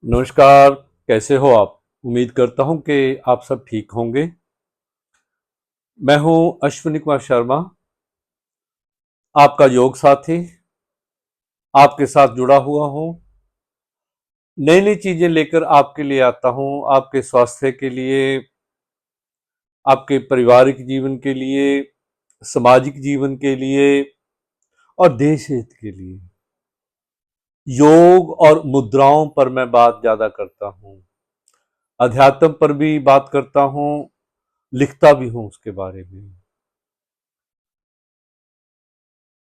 नमस्कार। कैसे हो आप? उम्मीद करता हूं कि आप सब ठीक होंगे। मैं हूं अश्विनी कुमार शर्मा, आपका योग साथी। आपके साथ जुड़ा हुआ हूं, नई नई चीजें लेकर आपके लिए आता हूं, आपके स्वास्थ्य के लिए, आपके पारिवारिक जीवन के लिए, सामाजिक जीवन के लिए और देश हित के लिए। योग और मुद्राओं पर मैं बात ज्यादा करता हूं, अध्यात्म पर भी बात करता हूं, लिखता भी हूं उसके बारे में।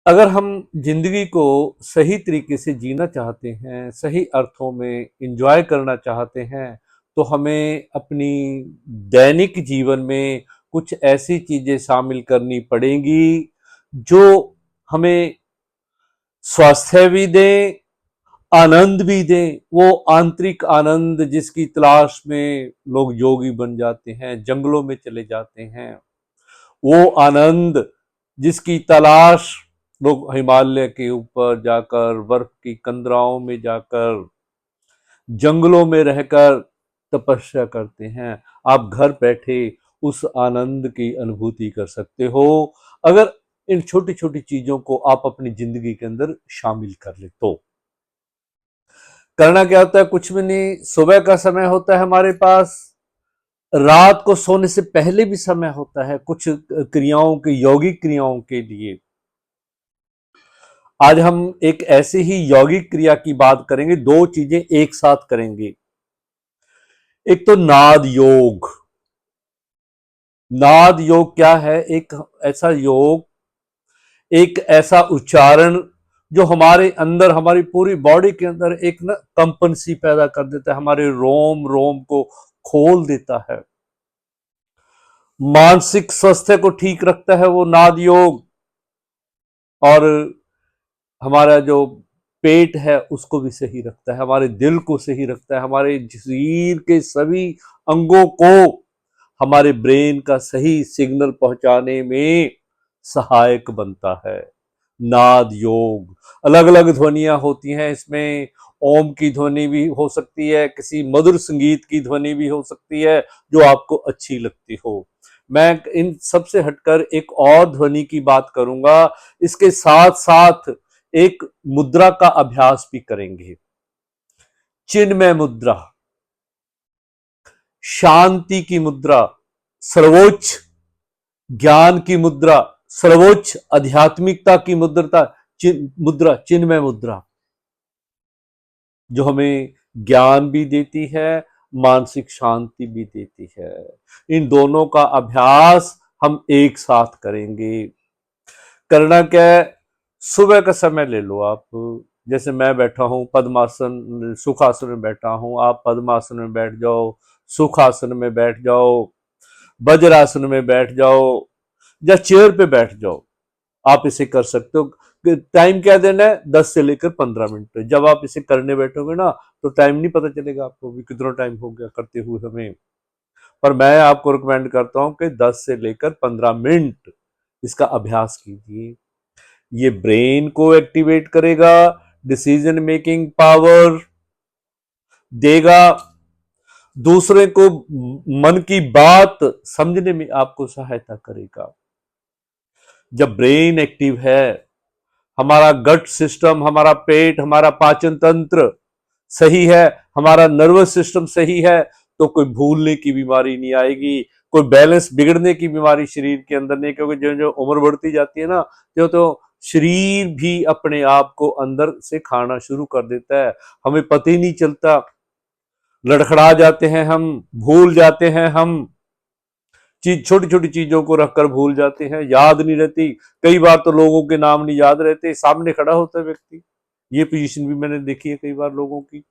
अगर हम जिंदगी को सही तरीके से जीना चाहते हैं, सही अर्थों में एंजॉय करना चाहते हैं, तो हमें अपनी दैनिक जीवन में कुछ ऐसी चीजें शामिल करनी पड़ेंगी जो हमें स्वास्थ्य भी दें, आनंद भी दें। वो आंतरिक आनंद जिसकी तलाश में लोग योगी बन जाते हैं, जंगलों में चले जाते हैं। वो आनंद जिसकी तलाश लोग हिमालय के ऊपर जाकर, बर्फ की कंदराओं में जाकर, जंगलों में रहकर तपस्या करते हैं, आप घर बैठे उस आनंद की अनुभूति कर सकते हो अगर इन छोटी छोटी चीजों को आप अपनी जिंदगी के अंदर शामिल कर ले तो। करना क्या होता है? कुछ भी नहीं। सुबह का समय होता है हमारे पास, रात को सोने से पहले भी समय होता है कुछ क्रियाओं के, यौगिक क्रियाओं के लिए। आज हम एक ऐसी ही यौगिक क्रिया की बात करेंगे, दो चीजें एक साथ करेंगे। एक तो नाद योग। नाद योग क्या है? एक ऐसा योग, एक ऐसा उच्चारण जो हमारे अंदर, हमारी पूरी बॉडी के अंदर एक ना कंपन सी पैदा कर देता है, हमारे रोम रोम को खोल देता है, मानसिक स्वास्थ्य को ठीक रखता है वो नाद योग। और हमारा जो पेट है उसको भी सही रखता है, हमारे दिल को सही रखता है, हमारे शरीर के सभी अंगों को हमारे ब्रेन का सही सिग्नल पहुंचाने में सहायक बनता है नाद योग। अलग अलग ध्वनियां होती हैं इसमें। ओम की ध्वनि भी हो सकती है, किसी मधुर संगीत की ध्वनि भी हो सकती है जो आपको अच्छी लगती हो। मैं इन सबसे हटकर एक और ध्वनि की बात करूंगा। इसके साथ साथ एक मुद्रा का अभ्यास भी करेंगे, चिन्मय मुद्रा, शांति की मुद्रा, सर्वोच्च ज्ञान की मुद्रा, सर्वोच्च आध्यात्मिकता की मुद्रा, मुद्रा चिन्मय मुद्रा, जो हमें ज्ञान भी देती है, मानसिक शांति भी देती है। इन दोनों का अभ्यास हम एक साथ करेंगे। करना क्या है? सुबह का समय ले लो आप। जैसे मैं बैठा हूं पद्मासन, सुखासन में बैठा हूं, आप पद्मासन में बैठ जाओ, सुखासन में बैठ जाओ, वज्रासन में बैठ जाओ, या चेयर पे बैठ जाओ। आप इसे कर सकते हो। टाइम क्या देना है? 10 से लेकर 15 मिनट। जब आप इसे करने बैठोगे ना तो टाइम नहीं पता चलेगा आपको भी कितना टाइम हो गया करते हुए हमें। पर मैं आपको रिकमेंड करता हूं कि 10 से लेकर 15 मिनट इसका अभ्यास कीजिए। ये ब्रेन को एक्टिवेट करेगा, डिसीजन मेकिंग पावर देगा, दूसरे को मन की बात समझने में आपको सहायता करेगा। जब ब्रेन एक्टिव है, हमारा गट सिस्टम, हमारा पेट, हमारा पाचन तंत्र सही है, हमारा नर्वस सिस्टम सही है, तो कोई भूलने की बीमारी नहीं आएगी, कोई बैलेंस बिगड़ने की बीमारी शरीर के अंदर नहीं। क्योंकि जो जो उम्र बढ़ती जाती है ना, तो शरीर भी अपने आप को अंदर से खाना शुरू कर देता है, हमें पता ही नहीं चलता। लड़खड़ा जाते हैं हम, भूल जाते हैं हम, चीज छोटी छोटी चीजों को रखकर भूल जाते हैं, याद नहीं रहती। कई बार तो लोगों के नाम नहीं याद रहते, सामने खड़ा होता है व्यक्ति। ये पोजीशन भी मैंने देखी है कई बार लोगों की,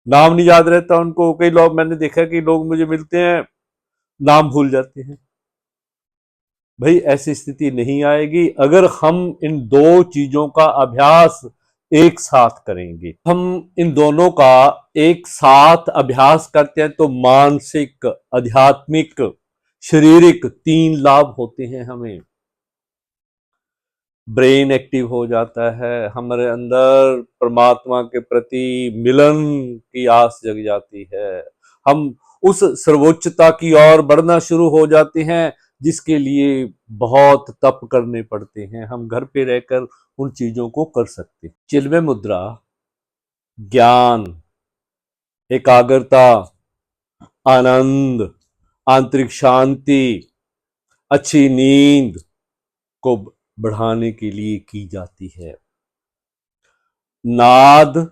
नाम नहीं याद रहता उनको। कई लोग मैंने देखा है कि लोग मुझे मिलते हैं, नाम भूल जाते हैं। भाई ऐसी स्थिति नहीं आएगी अगर हम इन दो चीजों का अभ्यास एक साथ करेंगे। हम इन दोनों का एक साथ अभ्यास करते हैं तो मानसिक, आध्यात्मिक, शारीरिक 3 लाभ होते हैं हमें। ब्रेन एक्टिव हो जाता है, हमारे अंदर परमात्मा के प्रति मिलन की आस जग जाती है, हम उस सर्वोच्चता की ओर बढ़ना शुरू हो जाते हैं जिसके लिए बहुत तप करने पड़ते हैं, हम घर पे रहकर उन चीजों को कर सकते हैं। चिन्मय मुद्रा ज्ञान, एकाग्रता, आनंद, आंतरिक शांति, अच्छी नींद को बढ़ाने के लिए की जाती है। नाद,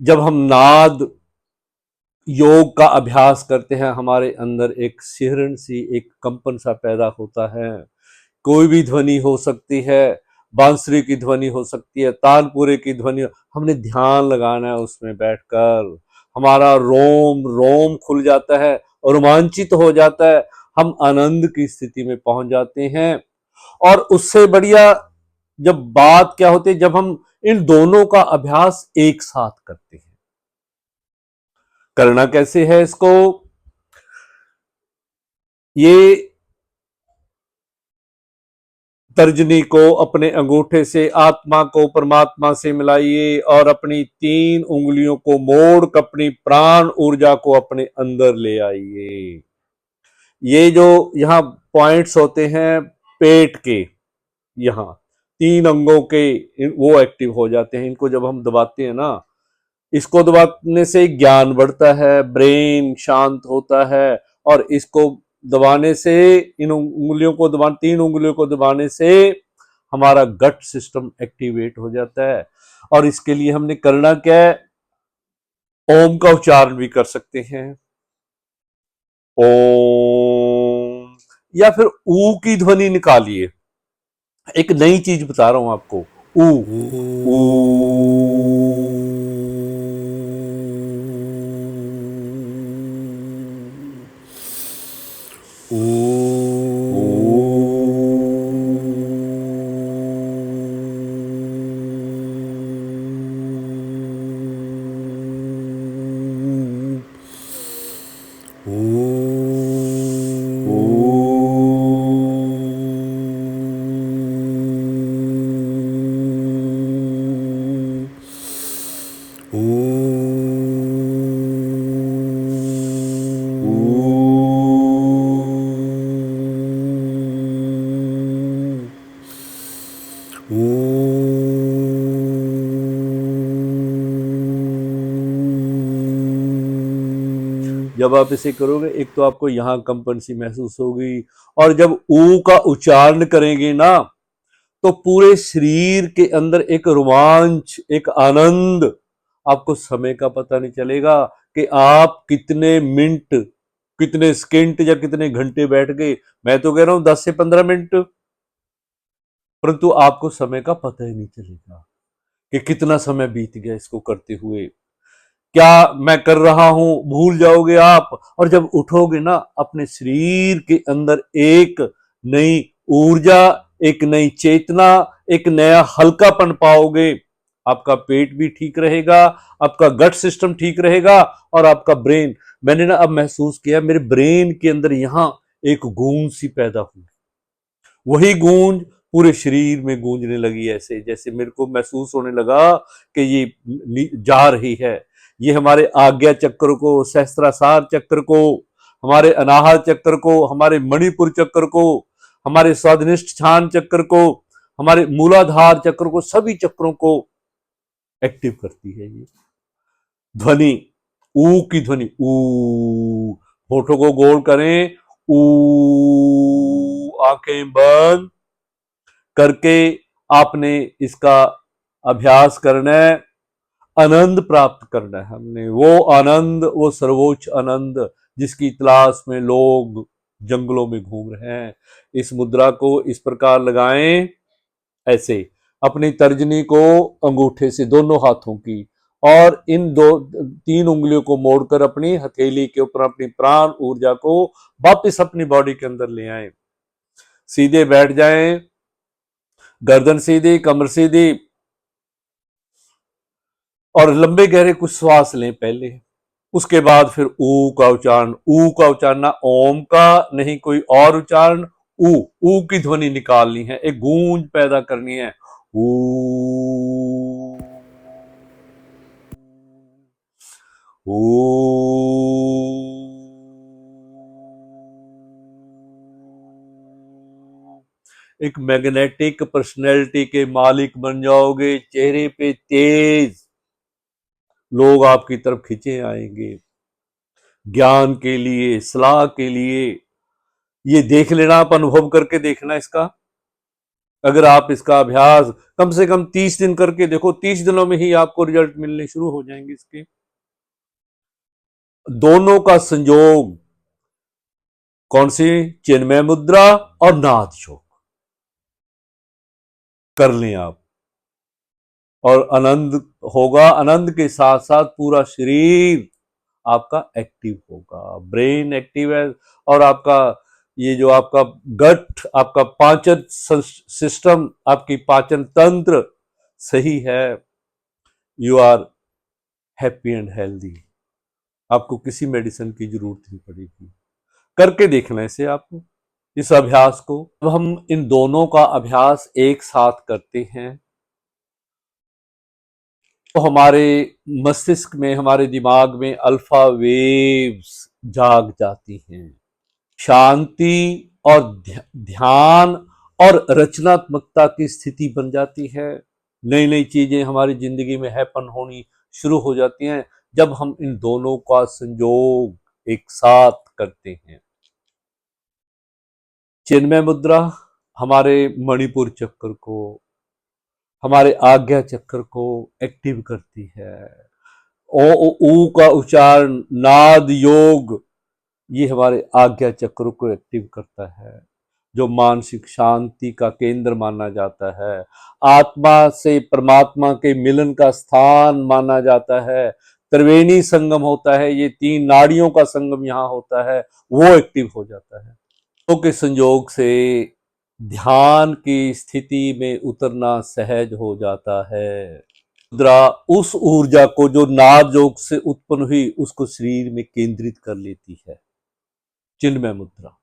जब हम नाद योग का अभ्यास करते हैं, हमारे अंदर एक सिहरन सी, एक कंपन सा पैदा होता है। कोई भी ध्वनि हो सकती है, बांसुरी की ध्वनि हो सकती है, तानपुरे की ध्वनि, हमने ध्यान लगाना है उसमें बैठकर, हमारा रोम रोम खुल जाता है और रोमांचित हो जाता है, हम आनंद की स्थिति में पहुंच जाते हैं। और उससे बढ़िया जब बात क्या होती है, जब हम इन दोनों का अभ्यास एक साथ करते हैं। करना कैसे है इसको? ये तर्जनी को अपने अंगूठे से आत्मा को परमात्मा से मिलाइए और अपनी 3 उंगलियों को मोड़ कर अपनी प्राण ऊर्जा को अपने अंदर ले आइए। ये जो यहाँ पॉइंट्स होते हैं पेट के, यहाँ 3 अंगों के, वो एक्टिव हो जाते हैं। इनको जब हम दबाते हैं ना, इसको दबाने से ज्ञान बढ़ता है, ब्रेन शांत होता है, और इसको दबाने से, इन उंगलियों को दबाने, 3 उंगलियों को दबाने से हमारा गट सिस्टम एक्टिवेट हो जाता है। और इसके लिए हमने करना क्या है? ओम का उच्चारण भी कर सकते हैं, ओम, या फिर ऊ की ध्वनि निकालिए। एक नई चीज बता रहा हूं आपको, ऊ, ऊ, जब आप इसे करोगे, एक तो आपको यहां कंपन सी महसूस होगी, और जब ऊ का उच्चारण करेंगे ना, तो पूरे शरीर के अंदर एक रोमांच, एक आनंद, आपको समय का पता नहीं चलेगा कि आप कितने मिनट, कितने सेकंड या कितने घंटे बैठ गए। मैं तो कह रहा हूं 10 से 15 मिनट, परंतु आपको समय का पता ही नहीं चलेगा कि कितना समय बीत गया इसको करते हुए। क्या मैं कर रहा हूं भूल जाओगे आप, और जब उठोगे ना, अपने शरीर के अंदर एक नई ऊर्जा, एक नई चेतना, एक नया हल्कापन पाओगे। आपका पेट भी ठीक रहेगा, आपका गट सिस्टम ठीक रहेगा, और आपका ब्रेन, मैंने ना अब महसूस किया मेरे ब्रेन के अंदर यहां एक गूंज सी पैदा हुई, वही गूंज पूरे शरीर में गूंजने लगी, ऐसे जैसे मेरे को महसूस होने लगा कि ये जा रही है। ये हमारे आज्ञा चक्र को, सहस्त्रासार चक्र को, हमारे अनाहत चक्र को, हमारे मणिपुर चक्र को, हमारे स्वादिष्ठान चक्र को, हमारे मूलाधार चक्र को, सभी चक्रों को एक्टिव करती है ये ध्वनि। ऊ की ध्वनि, ऊ, होठों को गोल करें, ऊ, आंखें बंद करके आपने इसका अभ्यास करना है, आनंद प्राप्त करना है। हमने वो आनंद, वो सर्वोच्च आनंद जिसकी तलाश में लोग जंगलों में घूम रहे हैं। इस मुद्रा को इस प्रकार लगाएं, ऐसे अपनी तर्जनी को अंगूठे से, दोनों हाथों की, और इन 3 उंगलियों को मोड़कर अपनी हथेली के ऊपर अपनी प्राण ऊर्जा को वापस अपनी बॉडी के अंदर ले आए। सीधे बैठ जाएं, गर्दन सीधी, कमर सीधी, और लंबे गहरे कुछ श्वास लें पहले। उसके बाद फिर ऊ का उच्चारण, ऊ का उच्चारण ना ओम का, नहीं कोई और उच्चारण, ऊ, ऊ की ध्वनि निकालनी है, एक गूंज पैदा करनी है। ऊ, ऊ, एक मैग्नेटिक पर्सनैलिटी के मालिक बन जाओगे। चेहरे पे तेज, लोग आपकी तरफ खींचे आएंगे ज्ञान के लिए, सलाह के लिए। ये देख लेना, आप अनुभव करके देखना इसका। अगर आप इसका अभ्यास कम से कम 30 दिन करके देखो, 30 दिनों में ही आपको रिजल्ट मिलने शुरू हो जाएंगे इसके। दोनों का संयोग, कौन सी? चिन्मय मुद्रा और नाद योग कर लें आप, और आनंद होगा। आनंद के साथ साथ पूरा शरीर आपका एक्टिव होगा, ब्रेन एक्टिव है, और आपका ये जो आपका गट, आपका पाचन सिस्टम, आपकी पाचन तंत्र सही है। You are happy and healthy. आपको किसी मेडिसिन की जरूरत नहीं पड़ेगी। करके देखना इसे आपको, इस अभ्यास को। अब हम इन दोनों का अभ्यास एक साथ करते हैं तो हमारे मस्तिष्क में, हमारे दिमाग में अल्फा वेव्स जाग जाती हैं। शांति और ध्यान और रचनात्मकता की स्थिति बन जाती है। नई नई चीजें हमारी जिंदगी में हैपन होनी शुरू हो जाती हैं जब हम इन दोनों का संयोग एक साथ करते हैं। चिन्मय मुद्रा हमारे मणिपुर चक्र को, हमारे आज्ञा चक्र को एक्टिव करती है। ओ ऊ का उच्चारण, नाद योग, ये हमारे आज्ञा चक्र को एक्टिव करता है, जो मानसिक शांति का केंद्र माना जाता है, आत्मा से परमात्मा के मिलन का स्थान माना जाता है। त्रिवेणी संगम होता है, ये 3 नाड़ियों का संगम यहाँ होता है, वो एक्टिव हो जाता है। तो के संयोग से ध्यान की स्थिति में उतरना सहज हो जाता है। मुद्रा उस ऊर्जा को जो नाद योग से उत्पन्न हुई, उसको शरीर में केंद्रित कर लेती है। चिन्मय मुद्रा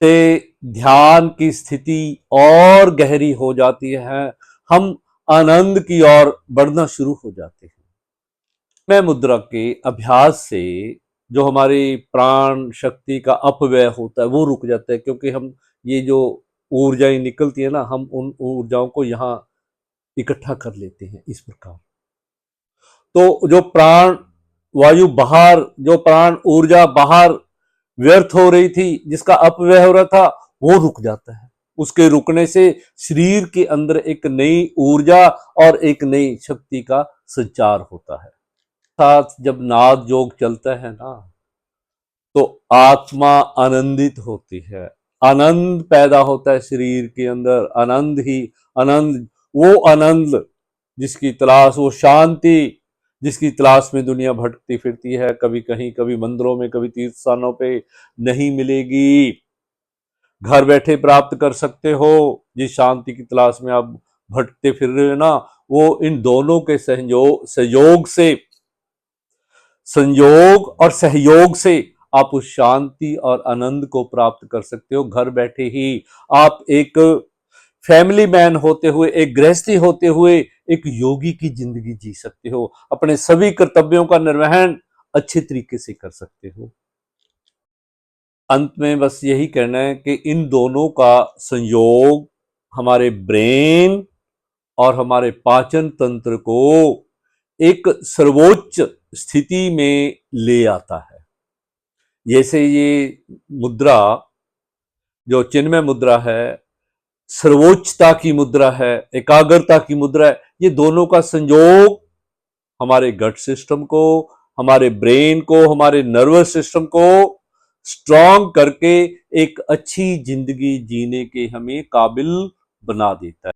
से ध्यान की स्थिति और गहरी हो जाती है, हम आनंद की ओर बढ़ना शुरू हो जाते हैं। चिन्मय मुद्रा के अभ्यास से जो हमारी प्राण शक्ति का अपव्यय होता है वो रुक जाता है, क्योंकि हम ये जो ऊर्जाएं निकलती है ना, हम उन ऊर्जाओं को यहाँ इकट्ठा कर लेते हैं इस प्रकार। तो जो प्राण वायु बाहर, जो प्राण ऊर्जा बाहर व्यर्थ हो रही थी, जिसका अपव्यय हो रहा था, वो रुक जाता है। उसके रुकने से शरीर के अंदर एक नई ऊर्जा और एक नई शक्ति का संचार होता है। साथ जब नाद योग चलता है ना, तो आत्मा आनंदित होती है, आनंद पैदा होता है शरीर के अंदर। आनंद ही आनंद, वो आनंद जिसकी तलाश, वो शांति जिसकी तलाश में दुनिया भटकती फिरती है, कभी कहीं, कभी मंदिरों में, कभी तीर्थ स्थानों पे, नहीं मिलेगी। घर बैठे प्राप्त कर सकते हो। जिस शांति की तलाश में आप भटकते फिर रहे हो ना, वो इन दोनों के संयोग और सहयोग से आप उस शांति और आनंद को प्राप्त कर सकते हो। घर बैठे ही आप एक फैमिली मैन होते हुए, एक गृहस्थी होते हुए, एक योगी की जिंदगी जी सकते हो। अपने सभी कर्तव्यों का निर्वहन अच्छे तरीके से कर सकते हो। अंत में बस यही कहना है कि इन दोनों का संयोग हमारे ब्रेन और हमारे पाचन तंत्र को एक सर्वोच्च स्थिति में ले आता है। जैसे ये मुद्रा, जो चिन्मय मुद्रा है, सर्वोच्चता की मुद्रा है, एकाग्रता की मुद्रा है। ये दोनों का संयोग हमारे गट सिस्टम को, हमारे ब्रेन को, हमारे नर्वस सिस्टम को स्ट्रांग करके एक अच्छी जिंदगी जीने के हमें काबिल बना देता है।